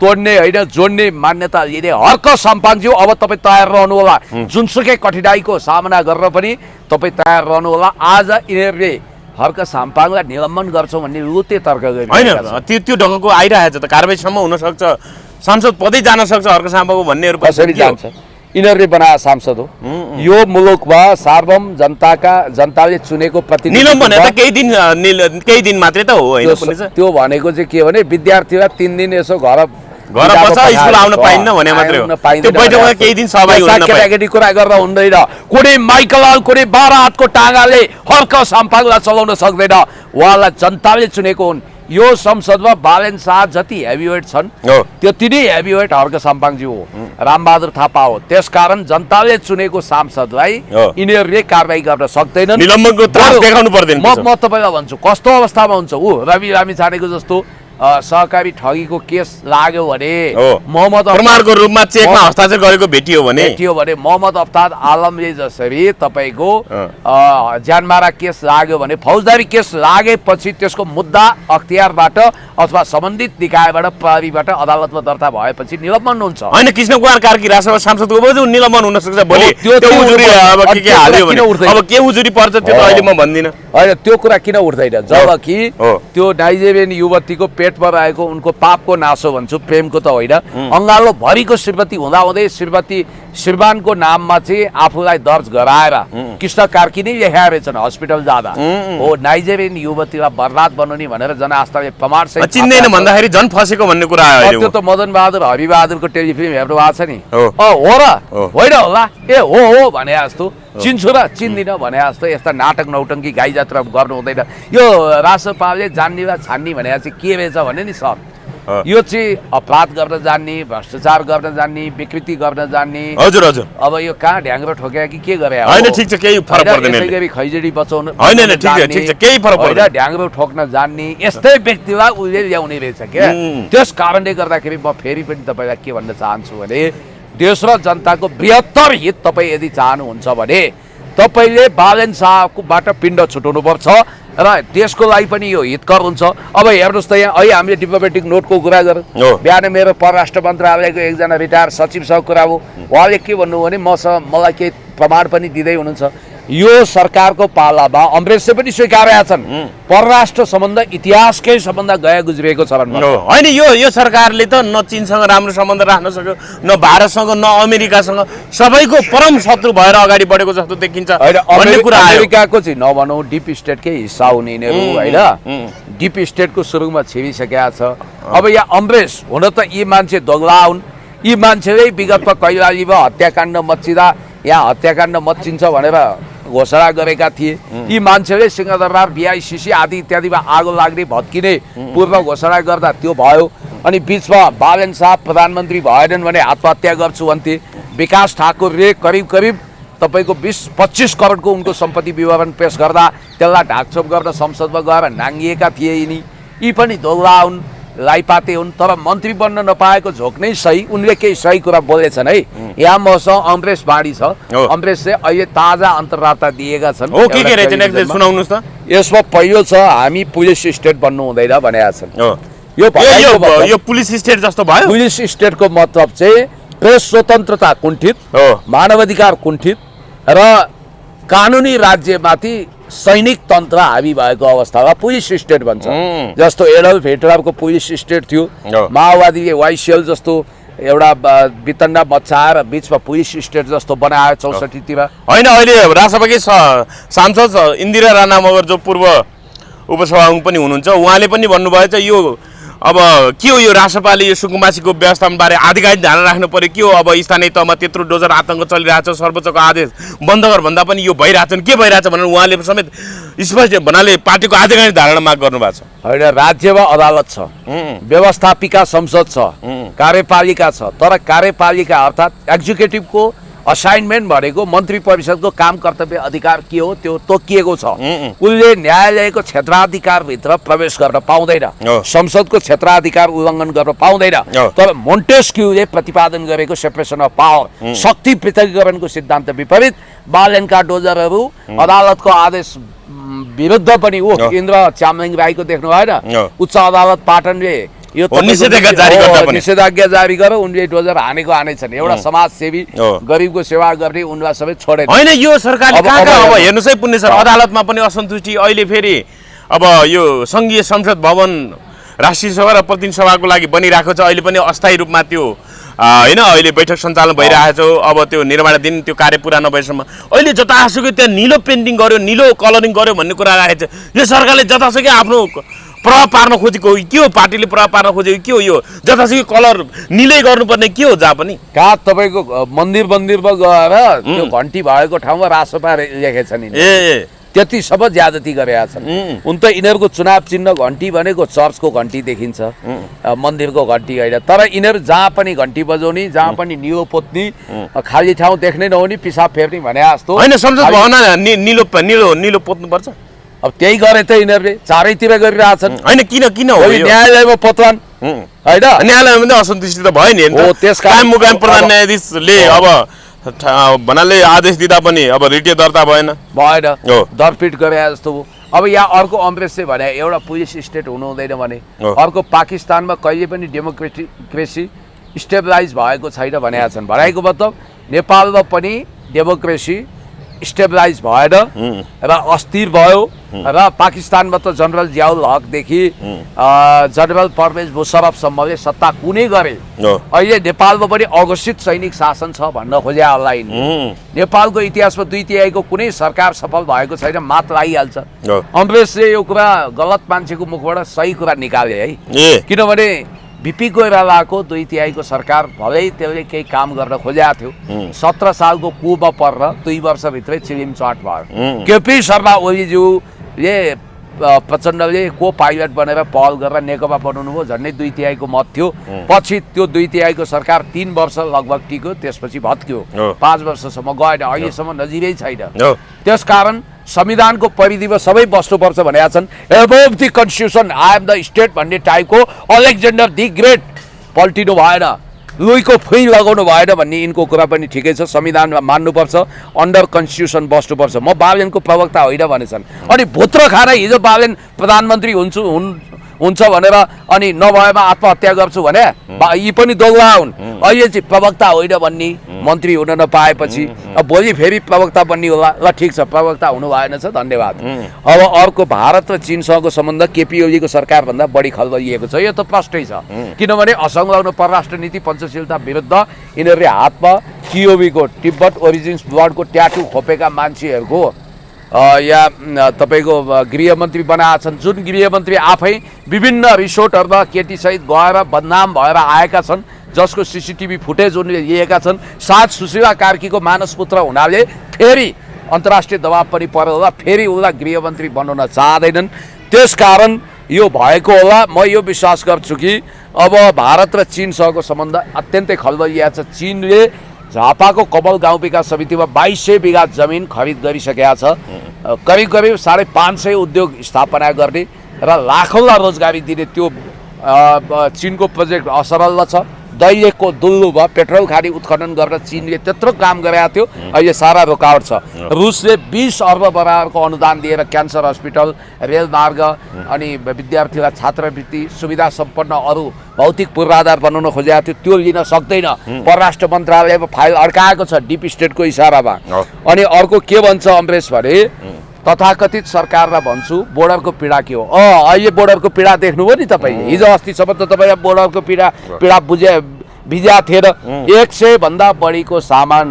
तोड्ने होइन जोड्ने मान्यता लिने हर्क साम्पाङज्यू अब तपाईँ तयार रहनु होला। जुनसुकै कठिनाइको सामना गरेर पनि तपाईँ तयार रहनु होला। आज यिनीहरूले हर्क साम्पाङलाई निलम्बन गर्छौँ भन्ने लुते तर्क गरे होइन, त्यो ढङ्गको आइरहेको छ त, कारबाहीसम्म हुन सक्छ, सांसद पदै जान सक्छ हर्क साम्पाको भन्नेहरू कसरी जान्छ? यिनीहरूले बनाए सांसद हो। यो मुलुकमा सार्वभौम जनताले चुनेको प्रतिनिधि निलम्बन केही दिन मात्रै त हो, होइन? त्यो भनेको चाहिँ के भने विद्यार्थीलाई 3 दिन यसो घर बस्छ, स्कुल आउन पाइन्न भने मात्रै हो। त्यो बैठकमा केही दिन सहभागी हुन नपाए। केटाकेटी कुरा गरेर हुँदैन। कुनै माइकलाल, कुनै 12 हातको टाँगाले हर्क साम्पाङलाई चलाउन सक्दैन। उहाँलाई जनताले चुनेको हुन्। यो संसदमा बालेन शाह जति हेभीवेट छन् हो त्यति नै हेभीवेट हर्क साम्पाङजी हो, रामबहादुर थापा हो। त्यसकारण जनताले चुनेको सांसदलाई हो। यिनीहरूले कारबाही गर्न सक्दैनन्। निलम्बनको त्रास देखाउनु पर्दैन म तपाईँलाई भन्छु कस्तो अवस्थामा हुन्छ ऊ रवि लामिछानेको जस्तो सहकारी ठगीको केस लाग्यो भने प्रमाणको रूपमा चेकमा हस्ताक्षर गरेको भेटियो भने मोहम्मद अफ्ताब आलमले जसरी तपाईँको ज्यानमारा केस लाग्यो भने फौजदारी केस लागेपछि त्यसको मुद्दा अख्तियारबाट अथवा सम्बन्धित निकायबाट प्रहरीबाट अदालतमा दर्ता भएपछि निलम्बन हुन्छ। होइन कृष्ण कुमार कार्की राष्ट्रसभा सांसदको निलम्बन हुन सक्छ भोलि त्यो उजुरी अब के हाल्यो भने अब के उजुरी पर्छ त्यो त अहिले म भन्दिनँ। होइन त्यो कुरा किन उठ्दैन जबकि त्यो नाइजेरियन युवतीको पेटमा रहेको उनको पापको नासो भन्छु, प्रेमको त होइन, अङ्गालो भरिको श्रीमती हुँदाहुँदै श्रीमती श्रीमानको नाममा चाहिँ आफूलाई दर्ज गराएर कृष्ण कार्की नै लेखाएर रहेछन् हस्पिटल जाँदा हो नाइजेरियन युवतीलाई बर्बाद बनाउने भनेर जनआस्थाले प्रमाण सहित चिन्दैन भन्दाखेरि झन् फसेको भन्ने कुरा आयो। त्यो त मदन बहादुर हरिबहादुरको टेलिफिल्म हेर्नु भएको छ नि, हो र होइन होला ए हो भने जस्तो चिन्छु र चिन्दिनँ भने जस्तो यस्ता नाटक नौटङ्की गाई जात्रा गर्नु हुँदैन। यो रासपाले जान्ने वा छान्ने भने चाहिँ के रहेछ भने नि सर यो चाहिँ अपराध गर्न जान्ने, भ्रष्टाचार गर्न जान्ने, विकृति गर्न जान्ने। हजुर हजुर अब यो कहाँ ढ्याङ्ग्रो ठोक्या कि के गरे होइन ठिक छ केही फरक पर्दैन यसै गरी खैजडी बचाउनु होइन होइन ठिक छ केही फरक पर्दैन ढ्याङ्ग्रो ठोक्न जान्ने यस्तै व्यक्तिलाई उसले ल्याउने रहेछ क्या। त्यस कारणले गर्दाखेरि म फेरि पनि तपाईँलाई के भन्न चाहन्छु भने देश र जनताको बृहत्तर हित तपाईँ यदि चाहनुहुन्छ भने तपाईँले बालेन शाहबाट पिण्ड छुटाउनुपर्छ र देशको लागि पनि यो हितकर हुन्छ। अब हेर्नुहोस् त यहाँ अहिले हामीले डिप्लोमेटिक नोटको कुरा गरौँ, बिहान मेरो परराष्ट्र मन्त्रालयको एकजना रिटायर सचिवसँग कुरा हो, उहाँले के भन्नुभयो भने मलाई केही प्रमाण पनि दिँदै हुनुहुन्छ। यो सरकारको पालामा अमरेशले पनि स्वीकारेका छन् परराष्ट्र सम्बन्ध इतिहासकै सम्बन्ध गए गुज्रिएको छ होइन। यो सरकारले त न चीनसँग राम्रो सम्बन्ध राख्न सक्यो न भारतसँग न अमेरिकासँग, सबैको परम शत्रु भएर अगाडि बढेको जस्तो देखिन्छ। अमेरिकाको चाहिँ नभनौँ डिप स्टेटकै हिस्सा हुने यिनीहरू होइन, डिप स्टेटको सुरुङमा छिरिसकेका छ। अब यहाँ अमरेश हुन त यी मान्छे दोगला हुन्, यी मान्छेले विगतमा कैलालीमा हत्याकाण्ड मच्चिँदा यहाँ हत्याकाण्ड मच्चिन्छ भनेर घोषणा गरेका थिए। यी मान्छेले सिंहदरबार बिआइसिसी आदि इत्यादिमा आगो लाग्ने भत्किने पूर्व घोषणा गर्दा त्यो भयो। अनि बिचमा बालेन शाह प्रधानमन्त्री भएनन् भने आत्महत्या गर्छु भन्थे। विकास ठाकुरले करिब करिब तपाईँको 20-25 करोडको उनको सम्पत्ति विवरण पेश गर्दा त्यसलाई ढाकछोप गर्न संसदमा गएर नाङ्गिएका थिए। यी पनि दोगला हुन्, लाइपाते हुन्, तर मन्त्री बन्न नपाएको झोक नै सही। उनले केही सही कुरा बोलेछन् है। यहाँ मसँग अमरेश बाणी छ, अमरेशले अहिले ताजा अन्तर्वार्ता दिएका छन्। यसमा पहिलो छ हामी पुलिस स्टेट बन्नु हुँदैन भनेका छन्। यो पुलिस स्टेट जस्तो भयो। पुलिस स्टेटको मतलब चाहिँ प्रेस स्वतन्त्रता कुण्ठित, मानवाधिकार कुण्ठित र कानुनी राज्यमाथि सैनिक तन्त्र हावी भएको अवस्थामा पुलिस स्टेट भन्छ। जस्तो एडल्फ हिटलरको पुलिस स्टेट थियो, माओवादीले वाइसिएल जस्तो एउटा वितण्डा मचाएर बिचमा पुलिस स्टेट जस्तो बनायो 64 तिर। होइन अहिले राष्ट्रपति सांसद इन्दिरा राणा मगर जो पूर्व उपसभामुख पनि हुनुहुन्छ, उहाँले पनि भन्नुभएछ यो अब के हो यो राष्ट्रपालले यो सुकुम्बासीको व्यवस्थापनबारे आधिकारिक ध्यान राख्नु पर्यो। के हो अब स्थानीय तहमा त्यत्रो डोजर आतङ्क चलिरहेछ, सर्वोच्चको आदेश बन्द गर भन्दा पनि यो भइरहेछ के भइरहेछ भनेर उहाँले समेत स्पष्ट भन्नाले पार्टीको आधिकारिक धारणा माग गर्नुभएको छ। होइन राज्यमा अदालत छ, व्यवस्थापिका संसद छ, कार्यपालिका छ, तर कार्यपालिका अर्थात् एक्जिक्युटिभको असाइनमेन्ट भनेको मन्त्री परिषदको काम कर्तव्य अधिकार के हो त्यो तोकिएको छ। उनले न्यायालयको क्षेत्राधिकारभित्र प्रवेश गर्न पाउँदैन, संसदको क्षेत्राधिकार उल्लङ्घन गर्न पाउँदैन। तर मोन्टेस्क्यूले प्रतिपादन गरेको सेपरेसन अफ पावर, शक्ति पृथकीकरणको सिद्धान्त विपरीत बालेनका डोजरहरू अदालतको आदेश विरुद्ध पनि हो। इन्द्र च्याम्लिङ राईको देख्नु भएन, उच्च अदालत पाटनले यो निषेधाज्ञा जारी गर, उनले डोजर हानेको हानेछन्। एउटा समाजसेवी गरिबको सेवा गर्ने उनलाई सबै छोडेन। होइन यो सरकारले अब हेर्नुहोस् है पुण्य सर, अदालतमा पनि असन्तुष्टि। अहिले फेरि अब यो सङ्घीय संसद भवन राष्ट्रिय सभा र प्रतिनिधि सभाको लागि बनिरहेको छ। अहिले पनि अस्थायी रूपमा त्यो होइन अहिले बैठक सञ्चालन भइरहेको छ। अब त्यो निर्माणाधीन त्यो कार्य पुरा नभएसम्म अहिले जतासुकै त्यहाँ निलो पेन्टिङ गर्यो, निलो कलरिङ गर्यो भन्ने कुरा राखेको छ। यो सरकारले जतासुकै आफ्नो प्रभाव पार्न खोजेको के हो, पार्टीले प्रभाव पार्न खोजेको के हो, यो जतासुकै कलर निलै गर्नुपर्ने के हो जहाँ पनि। कहाँ तपाईँको मन्दिरमा गएर त्यो घन्टी भएको ठाउँमा रासोपा लेखेछ नि, त्यतिसम्म ज्यादती गरेका छन्। हुन त यिनीहरूको चुनाव चिन्ह घन्टी भनेको चर्चको घन्टी देखिन्छ, मन्दिरको घन्टी होइन। तर यिनीहरू जहाँ पनि घन्टी बजाउने, जहाँ पनि निलो पोत्ने, खाली ठाउँ देख्नै नहुने, पिसाब फेर्ने भने जस्तो होइन। संसद भवनमा निलो निलो निलो पोत्नुपर्छ। अब त्यही गरे त यिनीहरूले चारैतिर गरिरहेछन्। होइन, किन हो यो? न्यायालयमा पतवान होइन, न्यायालयमा पनि असन्तुष्टि त भयो नि। कायम मुकायम प्रधान न्यायाधीशले अब भन्नाले आदेश दिँदा पनि अब रिटे दर्ता भएन दरपिट गरे जस्तो हो। अब यहाँ अर्को अमरेशले भने एउटा पुलिस स्टेट हुनु हुँदैन भने, अर्को पाकिस्तानमा कहिले पनि डेमोक्रेसी स्टेबलाइज भएको छैन भनेका छन्। भनेको मतलब नेपालमा पनि डेमोक्रेसी स्टेबलाइज भएन र अस्थिर भयो र पाकिस्तानमा त जनरल जियाउल हकदेखि जनरल परवेज मुशर्रफसम्मले सत्ता कुनै गरे। अहिले नेपालमा पनि अघोषित सैनिक शासन छ भन्न खोजे अनलाइन। नेपालको इतिहासमा 2/3 कुनै सरकार सफल भएको छैन, मात्र आइहाल्छ। अमरेशले यो कुरा गलत मान्छेको मुखबाट सही कुरा निकाले है, किनभने बिपी कोइरालाको 2/3 सरकार भलै त्यसले केही काम गर्न खोजेको थियो। 17 सालको कुमा परेर 2 वर्षभित्रै चिलिमचाट भयो। केपी शर्मा ओलीज्यूले प्रचण्डले को पाइलट बनेर पहल गरेर नेकपा बनाउनु भयो, झन्डै 2/3 मत थियो। पछि त्यो 2/3 सरकार 3 वर्ष लगभग टिक्यो, त्यसपछि भत्क्यो। 5 वर्षसम्म गएन, अहिलेसम्म नजिरै छैन। त्यसकारण संविधानको परिधिमा सबै बस्नुपर्छ भनेका छन्। Above the constitution I am the state भन्ने टाइपको अलेक्जेन्डर दि ग्रेट पल्टिनु भएन, लुईको फुइ लगाउनु भएन भन्ने यिनको कुरा पनि ठिकै छ। संविधानमा मान्नुपर्छ, अन्डर कन्स्टिट्युसन बस्नुपर्छ। म बालेनको प्रवक्ता होइन भनेछन्। अनि भुत्र खाना हिजो बालेन प्रधानमन्त्री हुन्छ भनेर अनि नभएमा आत्महत्या गर्छु भने यी पनि दोगला हुन्। अहिले चाहिँ प्रवक्ता होइन भन्ने, मन्त्री हुन नपाएपछि अब भोलि फेरि प्रवक्ता बन्ने होला। ल ठिक छ, प्रवक्ता हुनु भएन छ, धन्यवाद। अब अर्को भारत र चीनसँगको सम्बन्ध केपी ओलीको सरकारभन्दा बढी खलबलिएको छ। यो त प्रष्टै छ, किनभने असंलग्न परराष्ट्र नीति पञ्चशीलता विरुद्ध यिनीहरूले हातमा किओबीको तिब्बत ओरिजिन्स ब्लडको ट्याटु खोपेका मान्छेहरूको या तपाईँको गृहमन्त्री बनाएका छन्, जुन गृहमन्त्री आफै विभिन्न रिसोर्टहरूमा केटीसहित गएर बदनाम भएर आएका छन्, जसको सीसीटीभी फुटेज उनले लिएका छन्। साथ सुशीला कार्कीको मानसपुत्र हुनाले फेरि अन्तर्राष्ट्रिय दबाब पनि पर्यो होला, फेरि उसलाई गृहमन्त्री बनाउन चाहँदैनन्। त्यसकारण यो भएको होला। म यो विश्वास गर्छु कि अब भारत र चीनसँगको सम्बन्ध अत्यन्तै खलबलिया छ। चीनले झापाको कमल गाउँ विकास समितिमा 2200 बिघा जमिन खरिद गरिसकेका छ। करिब करिब 550 उद्योग स्थापना गर्ने र लाखौँलाई रोजगारी दिने त्यो चीनको प्रोजेक्ट असरल छ। दैलेखको दुल्लुमा पेट्रोल खानी उत्खनन गरेर चीनले त्यत्रो काम गरेको थियो, अहिले सारा रोकावट छ। रुसले 20 अर्ब बराबरको अनुदान दिएर क्यान्सर हस्पिटल, रेलमार्ग अनि विद्यार्थीलाई छात्रवृत्ति सुविधा सम्पन्न अरू भौतिक पूर्वाधार बनाउन खोजेको थियो, त्यो लिन सक्दैन। परराष्ट्र मन्त्रालयमा फाइल अड्काएको छ डिप स्टेटको इसारामा। अनि अर्को के भन्छ अमरेश भने, तथाकथित सरकारलाई भन्छु बोर्डरको पीडा के हो। अहिले बोर्डरको पीडा देख्नुभयो नि तपाईँले, हिजो अस्तिसम्म त तपाईँले बोर्डरको पीडा भिजा थिएन। 100 भन्दा बढीको सामान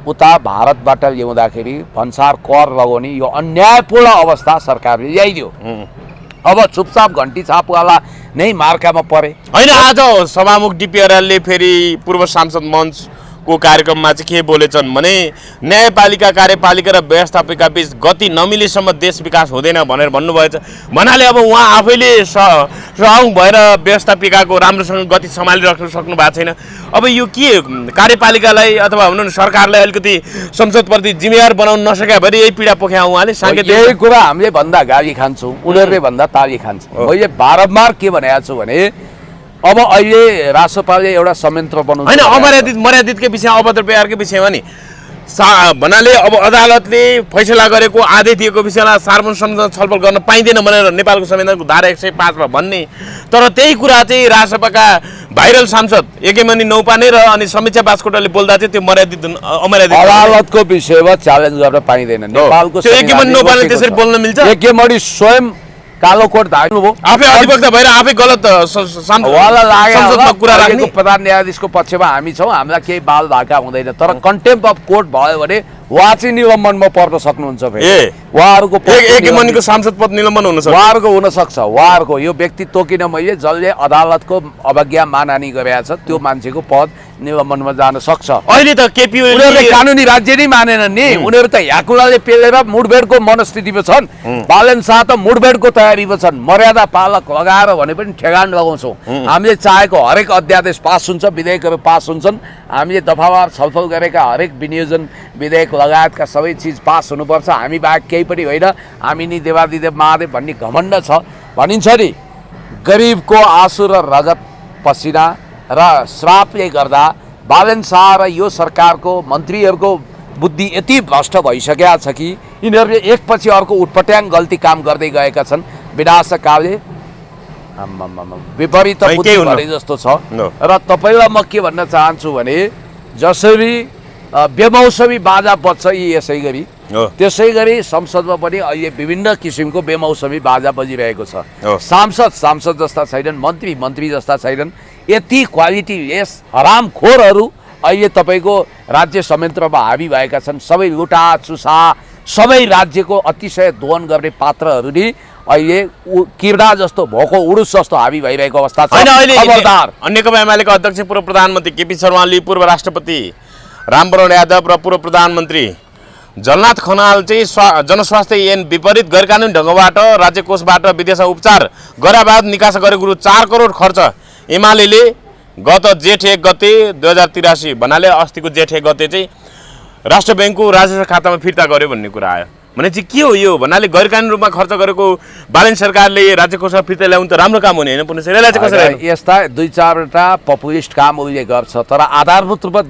उता भारतबाट ल्याउँदाखेरि भन्सार कर लगाउने यो अन्यायपूर्ण अवस्था सरकारले ल्याइदियो। अब चुपचाप घन्टी छापवाला नै मार्कामा परे होइन। आज सभामुख डिपी अर्यालले फेरि पूर्व सांसद मञ्चको कार्यक्रममा चाहिँ के बोलेछन् भने, न्यायपालिका कार्यपालिका र व्यवस्थापिका बीच गति नमिलेसम्म देश विकास हुँदैन भनेर भन्नुभएछ। भन्नाले अब उहाँ आफैले सहयोग भएर व्यवस्थापिकाको राम्रोसँग गति सम्हालिराख्न सक्नु भएको छैन। अब यो के कार्यपालिकालाई अथवा भनौँ न सरकारलाई अलिकति संसदप्रति जिम्मेवार बनाउन नसके भए यही पीडा पोख्या उहाँले साङ्केतिक। यही कुरा हामीले भन्दा गाली खान्छौँ, उनीहरूले भन्दा ताली खान्छ। मैले बारम्बार के भनेको छु भने, अब अहिले रासपाले एउटा संयन्त्र बनाउनु होइन, अमर्यादित मर्यादितकै विषय, अभद्र व्यवहारकै विषयमा नि भन्नाले अब अदालतले फैसला गरेको आदेश दिएको विषयलाई सार्वजनिक छलफल गर्न पाइँदैन भनेर नेपालको संविधानको धारा 105 मा भन्ने। तर त्यही कुरा चाहिँ राजसभाका भाइरल सांसद एकेमनी नौपाने र अनि समीक्षा बास्कोटाले बोल्दा चाहिँ त्यो मर्यादित अमर्यादित अदालतको विषयमा च्यालेन्ज गर्न पाइँदैन। नेपालको एकेमनी नौपाने त्यसरी बोल्न मिल्छ? एकेमनी स्वयं कालो कोट धार्नुभयो, आफै अधिवक्ता भएर आफै गलत संसदमा कुरा राख्ने। प्रधान न्यायाधीशको पक्षमा हामी छौँ, हामीलाई केही बाल भाका हुँदैन। तर कन्टेम्प अफ कोर्ट भयो भने उहाँ चाहिँ निलम्बनमा पर्न सक्नुहुन्छ फेरि। ए। उहाँहरूको एक मनिको सांसद पद निलम्बन हुन सक्छ। उहाँहरूको हुनसक्छ। उहाँहरूको यो व्यक्ति तोकिन मैले जसले अदालतको अवज्ञा मानहानि गरेको छ त्यो मान्छेको पद निलम्बनमा जान सक्छ। अहिले त केपी ओली उनीहरूले कानुनी राज्य नै मानेनन् नि। उनीहरू त ह्याकुलाले पेलेर मुठभेडको मनस्थितिमा छन्। बालन शाह त मुठभेडको तयारीमा छन्। मर्यादा पालक लगाएर भने पनि ठेगान लगाउँछौँ। हामीले चाहेको हरेक अध्यादेश पास हुन्छ, विधेयकहरू पास हुन्छन्। हामीले दफावार छलफल गरेका हरेक विनियोजन विधेयक लगायतका सबै चिज पास हुनुपर्छ। हामी बाहेक केही पनि होइन, हामी नि देवादिदेव महादेव भन्ने घमण्ड छ। भनिन्छ नि गरिबको आँसु र रगत पसिना र श्रापले गर्दा बालन शाह र यो सरकारको मन्त्रीहरूको बुद्धि यति भ्रष्ट भइसकेका छ कि यिनीहरूले एकपछि अर्को उटपट्याङ गल्ती काम गर्दै गएका छन्। विनाशकालले विपरीत बुद्धि भरे जस्तो छ। र तपाईँलाई म के भन्न चाहन्छु भने जसरी बेमौसमी बाजा बज्छ यी यसै गरी त्यसै गरी संसदमा पनि अहिले विभिन्न किसिमको बेमौसमी बाजा बजिरहेको छ। सांसद जस्ता छैनन्, मन्त्री जस्ता छैनन्। यति क्वालिटी लेस हरामखोरहरू अहिले तपाईँको राज्य संयन्त्रमा हावी भएका छन्। सबै लुटा चुसा सबै राज्यको अतिशय दोहन गर्ने पात्रहरू नि अहिले किर्दा जस्तो भोको उडुस जस्तो हावी भइरहेको अवस्था छ। खबरदार। नेकपा एमालेका अध्यक्ष पूर्व प्रधानमन्त्री केपी शर्मा ओली, पूर्व राष्ट्रपति रामवरण यादव र पूर्व प्रधानमन्त्री जलनाथ खनाल चाहिँ जनस्वास्थ्य ऐन विपरीत गैरकानुनी ढङ्गबाट राज्य कोषबाट विदेशमा उपचार गराबाद निकास गरेको रु 4 करोड खर्च एमाले गत जेठ 1 गते 2083 भन्नाले अस्तिको जेठ 1 गते चाहिँ राष्ट्र ब्याङ्कको राजस्व खातामा फिर्ता गर्यो भन्ने कुरा आयो। भने चाहिँ के हो यो भन्नाले गैरकानुनी रूपमा खर्च गरेको बालन सरकारले राज्य कोषमा फिर्ता ल्याउनु त राम्रो काम हुने होइन पुनः यसलाई चाहिँ कसरी यस्ता 2-4वटा पपुलिस्ट काम उसले गर्छ तर आधारभूत रूपमा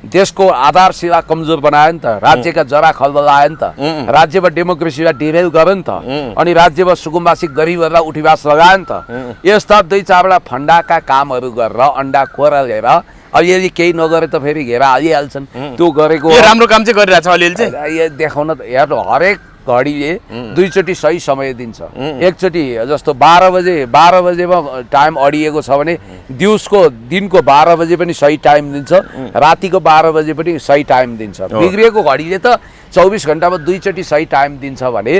देशको आधारशिला कमजोर बनायो नि त। राज्यका जरा खलबलायो नि त। राज्यमा डेमोक्रेसीलाई डिरेल गर्यो नि त। अनि राज्यमा सुकुम्बासी गरिबहरूलाई उठीवास लगायो नि त। यस्ता 2-4वटा फन्डाका कामहरू गरेर अन्डा कोरलेर अलिअलि केही नगरे त फेरि घेरा हालिहाल्छन्। त्यो गरेको राम्रो काम चाहिँ गरिरहेछ अलिअलि चाहिँ देखाउन हेर्नु हरेक घडीले 2 चोटि सही समय दिन्छ। एकचोटि जस्तो 12 बजेमा टाइम अडिएको छ भने दिनको 12 बजे पनि सही टाइम दिन्छ, रातिको 12 बजे पनि सही टाइम दिन्छ। बिग्रिएको घडीले त 24 घण्टामा 2 चोटि सही टाइम दिन्छ भने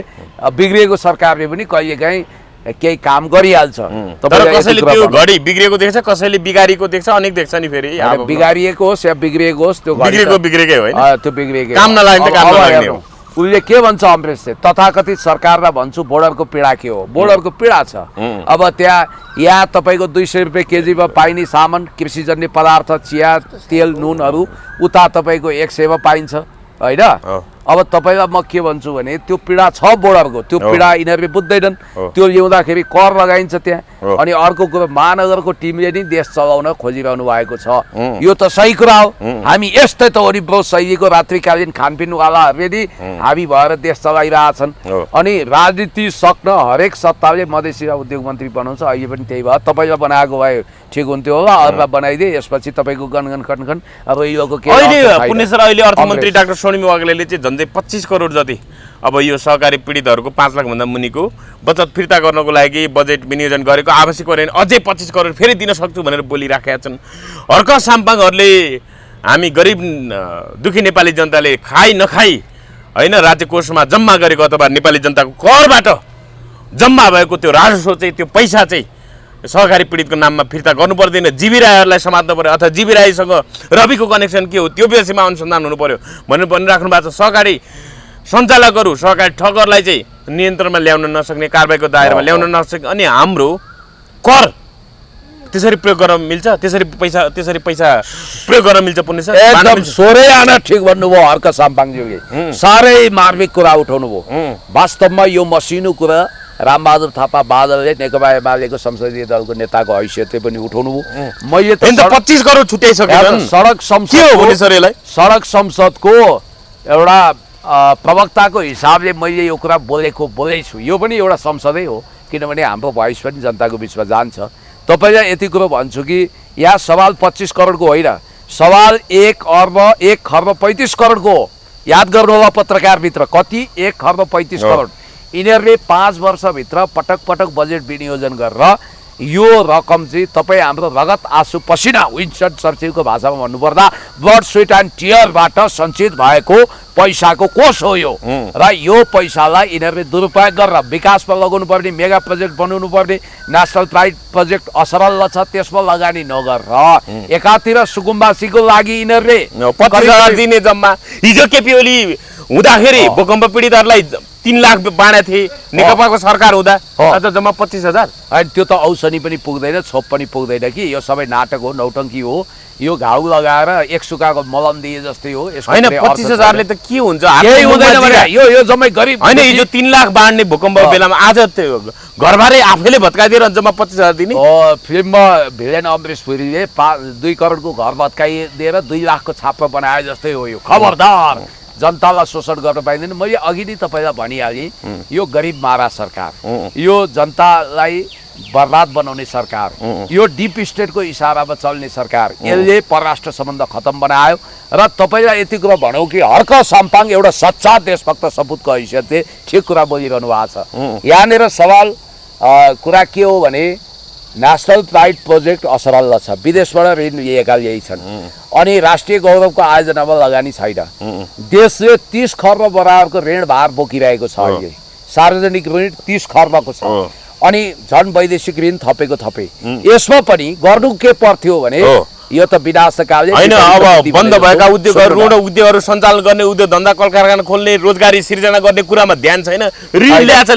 बिग्रिएको सरकारले पनि कहिलेकाहीँ केही काम गरिहाल्छ। तर कसैले त्यो घडी बिग्रिएको देख्छ, कसैले बिगारीको देख्छ, अनेक देख्छ नि फेरि। बिगारिएको होस् या बिग्रिएको होस् त्यो बिग्रेकै होइन, त्यो बिग्रेकै काम नलाग्ने काम नलाग्ने हो। उसले के भन्छ अमरेशले तथाकथित सरकारलाई भन्छु बोर्डरको पीडा के हो। बोर्डरको पीडा छ। अब यहाँ तपाईँको 200 रुपियाँ केजीमा पाइने सामान कृषिजन्य पदार्थ चिया तेल नुनहरू उता तपाईँको 100 मा पाइन्छ होइन। अब तपाईँलाई म के भन्छु भने त्यो पीडा छ बोर्डरको। त्यो पीडा यिनीहरूले बुझ्दैनन्। त्यो ल्याउँदाखेरि कर लगाइन्छ त्यहाँ। अनि अर्को कुरो महानगरको टिमले नि देश चलाउन खोजिरहनु भएको छ। यो त सही कुरा हो। हामी यस्तै त वरिपरि शैलीको रात्रिकालीन खानपिनवालाहरूले नि हावी भएर देश चलाइरहेछन्। अनि राजनीति सक्न हरेक सत्ताले मधेसी उद्योग मन्त्री बनाउँछ। अहिले पनि त्यही भयो। तपाईँलाई बनाएको भए ठिक हुन्थ्यो होला, अरूलाई बनाइदिए यसपछि तपाईँको गनगन खनखन अब योको के अहिले अर्थमन्त्री डाक्टर सोनिम वाग्लेले चाहिँ झन्डै 25 करोड जति अब यो सहकारी पीडितहरूको 5 लाखभन्दा मुनिको बचत फिर्ता गर्नको लागि बजेट विनियोजन गरेको आवश्यक परेन अझै 25 करोड फेरि दिन सक्छु भनेर बोलिराखेका छन्। हर्क साम्पाङहरूले हामी गरिब दुखी नेपाली जनताले खाइ नखाइ होइन राज्य कोषमा जम्मा गरेको अथवा नेपाली जनताको करबाट जम्मा भएको त्यो राजस्व चाहिँ त्यो पैसा चाहिँ सहकारी पीडितको नाममा फिर्ता गर्नु पर्दैन। जीवी राईहरूलाई समात्नु पर्यो अथवा जीवी राईसँग रविको कनेक्सन के हो त्यो विषयमा अनुसन्धान हुनु पर्यो भनेर भनिराख्नु भएको छ। सहकारी सञ्चालकहरू सहकारी ठगहरूलाई चाहिँ नियन्त्रणमा ल्याउन नसक्ने, कारबाहीको दायरामा ल्याउन नसक्ने अनि हाम्रो कर त्यसरी प्रयोग गर्न मिल्छ, त्यसरी पैसा प्रयोग गर्न मिल्छ पुण्य सर। एकदम सोरै आना ठिक भन्नुभयो हर्क साम्पाङज्यूले। साह्रै मार्मिक कुरा उठाउनु भयो। वास्तवमा यो मसिनो कुरा रामबहादुर थापा बादलले नेकपा एमालेको संसदीय दलको नेताको हैसियतले पनि उठाउनु भयो। मैले त 25 करोड छुट्याइसकेँ। सडक संसदको एउटा प्रवक्ताको हिसाबले मैले यो कुरा बोलेछु। यो पनि एउटा संसदै हो किनभने हाम्रो भोइस पनि जनताको बिचमा जान्छ। तपाईँलाई यति कुरो भन्छु कि यहाँ सवाल 25 करोडको होइन, सवाल 1 खर्ब 35 करोडको हो। याद गर्नु होला पत्रकारभित्र कति 1 खर्ब 35 करोड। यिनीहरूले 5 वर्षभित्र पटक बजेट विनियोजन गरेर यो रकम चाहिँ तपाईँ हाम्रो रगत आँसु पसिना विन्स्टन चर्चिलको भाषामा भन्नुपर्दा ब्लड स्वेट एन्ड टियरबाट सञ्चित भएको पैसाको कोष हो यो। र यो पैसालाई यिनीहरूले दुरुपयोग गरेर विकासमा लगाउनु पर्ने, मेगा प्रोजेक्ट बनाउनु पर्ने, नेसनल प्राइड प्रोजेक्ट असरल छ त्यसमा लगानी नगरेर एकातिर सुकुम्बासीको लागि यिनीहरूले 25,000 दिने जम्मा। हिजो केपी ओली हुँदाखेरि भूकम्प पीडितहरूलाई 3 लाख बाँडेको थिए नेकपाको सरकार हुँदा, आज जम्मा 25,000। अनि त्यो त औसनी पनि पुग्दैन, छोप पनि पुग्दैन कि यो सबै नाटक हो, नौटङ्की हो। यो घाउ लगाएर एक सुकाको मलम दिए जस्तै हो। हैन 25,000ले त के हुन्छ? केही हुँदैन भने यो जम्मै गरिब हैन। हिजो 3 लाख बाँड्ने भूकम्प बेलामा आज त्यो घरबारै आफैले भत्काइदिएर जम्मा 25,000 दिने। फिल्ममा भिलेन अमरेश पुरीले 2 करोडको घर भत्काइदिएर 2 लाखको छाप्रो बनाए जस्तै हो यो। खबरदार, जनतालाई शोषण गर्न पाइँदैन। मैले अघि नै तपाईँलाई भनिहालेँ, यो गरिब मारा सरकार, यो जनतालाई बर्बाद बनाउने सरकार, यो डिप स्टेटको इसारामा चल्ने सरकार, यसले परराष्ट्र सम्बन्ध खतम बनायो। र तपाईँलाई यति कुरा भनौँ कि हर्क साम्पाङ एउटा सच्चा देशभक्त सपुतको हैसियतले ठिक कुरा बोलिरहनु भएको छ। यहाँनिर सवाल कुरा के हो भने नेसनल प्राइड प्रोजेक्ट असरल छ, विदेशबाट ऋण लिएका यही छन्, अनि राष्ट्रिय गौरवको आयोजनामा लगानी छैन। देशले 30 खर्ब बराबरको ऋण भार बोकिरहेको छ अहिले। सार्वजनिक ऋण 30 खर्बको छ, अनि झन् वैदेशिक ऋण थपे। यसमा पनि गर्नु के पर्थ्यो भने यो त विनाशकाले हैन। अब बन्द भएका उद्योगहरू सञ्चालन गर्ने, उद्योग धन्दा कल कारखाना खोल्ने, रोजगारी सिर्जना गर्ने कुरामा ध्यान छैन। ऋण ल्याछ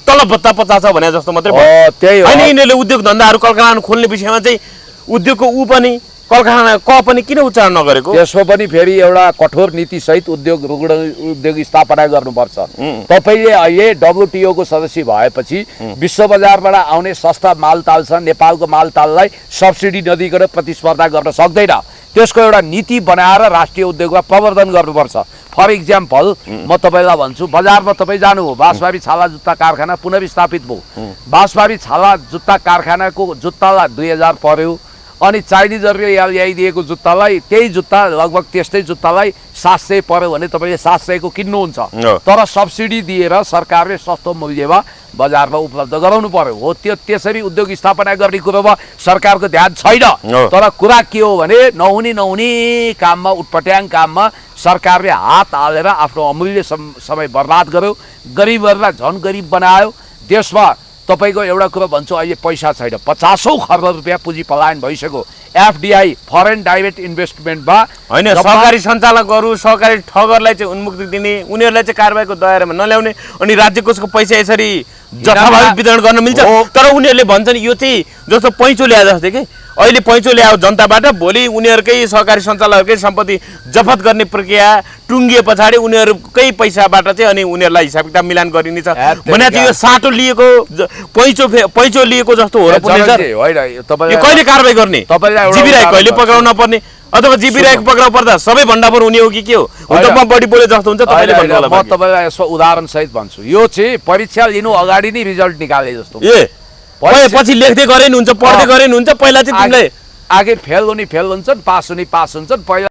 तलब भत्ता 50 भने जस्तो मात्रै भयो। त्यही हो। हैन, यिनीहरूले उद्योग धन्दाहरू कल कारखाना खोल्ने विषयमा चाहिँ उद्योगको पनि कल कारखाना पनि किन उच्चारण नगरेको? त्यसमा पनि फेरि एउटा कठोर नीति सहित उद्योग स्थापना गर्नुपर्छ। तपाईँले अहिले WTO को सदस्य भएपछि विश्व बजारबाट आउने सस्ता मालताल छ, नेपालको मालताललाई सब्सिडी नदिकन प्रतिस्पर्धा गर्न सक्दैन। त्यसको एउटा नीति बनाएर राष्ट्रिय उद्योगलाई प्रवर्धन गर्नुपर्छ। फर इक्जाम्पल म तपाईँलाई भन्छु, बजारमा तपाईँ जानुभयो, बाँसबारी छाला जुत्ता कारखाना पुनर्स्थापित भयो। बाँसबारी छाला जुत्ता कारखानाको जुत्तालाई 2000 पर्यो, अनि चाइनिजहरूले ल्याइदिएको जुत्तालाई, त्यही जुत्ता लगभग त्यस्तै जुत्तालाई 700 पर्यो भने तपाईँले 700 को किन्नुहुन्छ। तर सब्सिडी दिएर सरकारले सस्तो मूल्यमा बजारमा उपलब्ध गराउनु पर्यो। हो, त्यो त्यसरी उद्योग स्थापना गर्ने कुरोमा सरकारको ध्यान छैन। तर कुरा के हो भने नहुने काममा, उटपट्याङ काममा सरकारले हात हालेर आफ्नो अमूल्य समय बर्बाद गर्यो, गरिबहरूलाई झन् गरिब बनायो। देशमा तपाईँको एउटा कुरो भन्छु, अहिले पैसा छैन, 50औं खर्ब रुपियाँ पुँजी पलायन भइसक्यो। FDI फरेन डाइरेक्ट इन्भेस्टमेन्टमा हैन, सरकारी सञ्चालकहरू, सरकारी ठगरलाई चाहिँ उन्मुक्ति दिने, उनीहरूलाई चाहिँ कारबाहीको दायरामा नल्याउने, अनि राज्य कोषको पैसा यसरी जथाभावी वितरण गर्न मिल्छ। तर उनीहरूले भन्छन् यो चाहिँ जस्तो पैँचो ल्याए जस्तै कि अहिले पैँचो ल्यायो जनताबाट, भोलि उनीहरूकै सरकारी सञ्चालकहरूकै सम्पत्ति जफत गर्ने प्रक्रिया टुङ्गिए पछाडि उनीहरूकै पैसाबाट चाहिँ अनि उनीहरूलाई हिसाब किताब मिलान गरिनेछ भने चाहिँ यो साटो लिएको पैँचो लिएको जस्तो हो र पुलिस कहिले कारबाही गर्ने? जीवी राई कहिले पक्राउन पर्ने, अथवा जीवी राई पक्राउ पर्दा सबै भण्डाफोर हुने हो कि के हो? म बढी बोले जस्तो हुन्छ तपाईँले भन्नु होला। म तपाईँलाई यसो उदाहरण सहित भन्छु, यो चाहिँ परीक्षा लिनु अगाडि नै रिजल्ट निकाले जस्तो। पछि लेख्दै गरे नि हुन्छ, पढ्दै गरे नि हुन्छ। पहिला चाहिँ तिमीले आगे फेल हुने फेल हुन्छन्, पास हुने पास हुन्छन्। पहिला